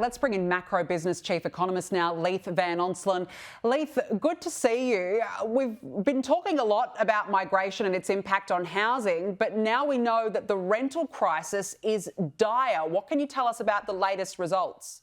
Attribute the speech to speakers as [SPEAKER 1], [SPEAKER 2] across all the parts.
[SPEAKER 1] Let's bring in Macrobusiness Chief Economist now, Leith Van Onselen. Leith, good to see you. We've been talking a lot about migration and its impact on housing, but now we know that the rental crisis is dire. What can you tell us about the latest results?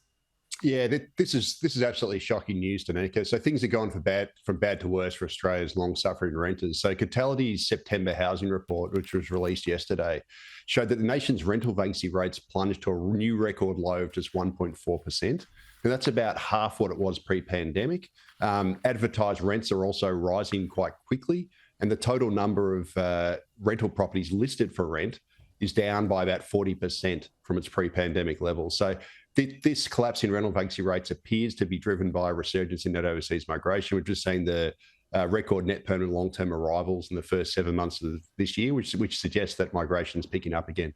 [SPEAKER 2] Yeah, this is absolutely shocking news, Danica. So things are going from bad to worse for Australia's long-suffering renters. So Catality's September housing report, which was released yesterday, showed that the nation's rental vacancy rates plunged to a new record low of just 1.4%. And that's about half what it was pre-pandemic. Advertised rents are also rising quite quickly, and the total number of rental properties listed for rent is down by about 40% from its pre-pandemic levels. So this collapse in rental vacancy rates appears to be driven by a resurgence in net overseas migration. We've just seen the record net permanent long-term arrivals in the first 7 months of this year, which suggests that migration is picking up again.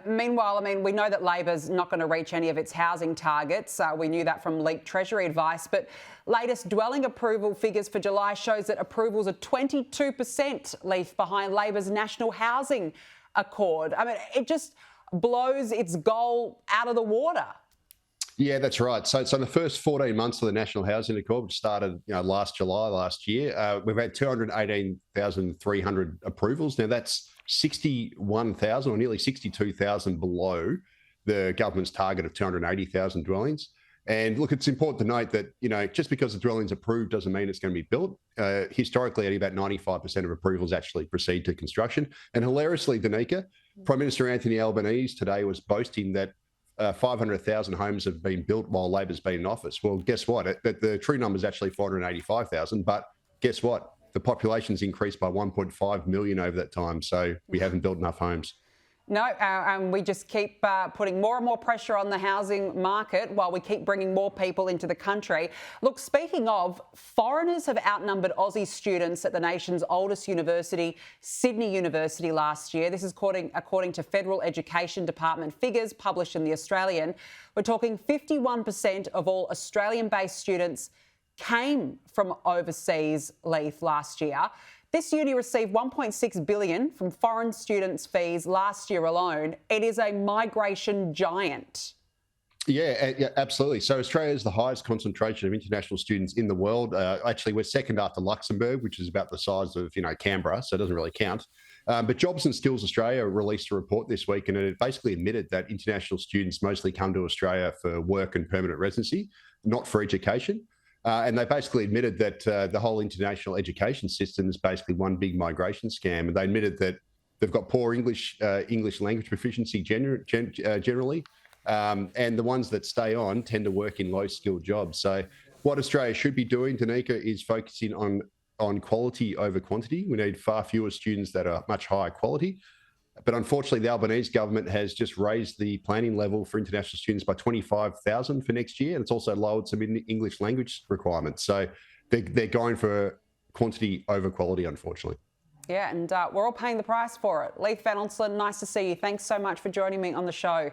[SPEAKER 1] Meanwhile, we know that Labor's not going to reach any of its housing targets. We knew that from leaked Treasury advice. But latest dwelling approval figures for July shows that approvals are 22% Leith behind Labor's National Housing Accord. It just blows its goal out of the water.
[SPEAKER 2] Yeah, that's right. So in the first 14 months of the National Housing Accord, which started last July last year, we've had 218,300 approvals. Now that's 61,000 or nearly 62,000 below the government's target of 280,000 dwellings. And look, it's important to note that, just because the dwelling's approved doesn't mean it's going to be built. Historically, only about 95% of approvals actually proceed to construction. And hilariously, Danica, Prime Minister Anthony Albanese today was boasting that 500,000 homes have been built while Labor's been in office. Well, guess what? The true number is actually 485,000. But guess what? The population's increased by 1.5 million over that time. So we haven't built enough homes.
[SPEAKER 1] No, and we just keep putting more and more pressure on the housing market while we keep bringing more people into the country. Look, speaking of, foreigners have outnumbered Aussie students at the nation's oldest university, Sydney University, last year. This is according to Federal Education Department figures published in The Australian. We're talking 51% of all Australian-based students came from overseas, Leith, last year. This uni received $1.6 billion from foreign students' fees last year alone. It is a migration giant.
[SPEAKER 2] Yeah, absolutely. So Australia is the highest concentration of international students in the world. Actually, we're second after Luxembourg, which is about the size of Canberra, so it doesn't really count. But Jobs and Skills Australia released a report this week, and it basically admitted that international students mostly come to Australia for work and permanent residency, not for education. And they basically admitted that the whole international education system is basically one big migration scam. And they admitted that they've got poor English language proficiency generally. And the ones that stay on tend to work in low-skilled jobs. So what Australia should be doing, Danica, is focusing on quality over quantity. We need far fewer students that are much higher quality. But unfortunately, the Albanese government has just raised the planning level for international students by 25,000 for next year. And it's also lowered some English language requirements. So they're going for quantity over quality, unfortunately.
[SPEAKER 1] Yeah, and we're all paying the price for it. Leith Van Onselen, nice to see you. Thanks so much for joining me on the show.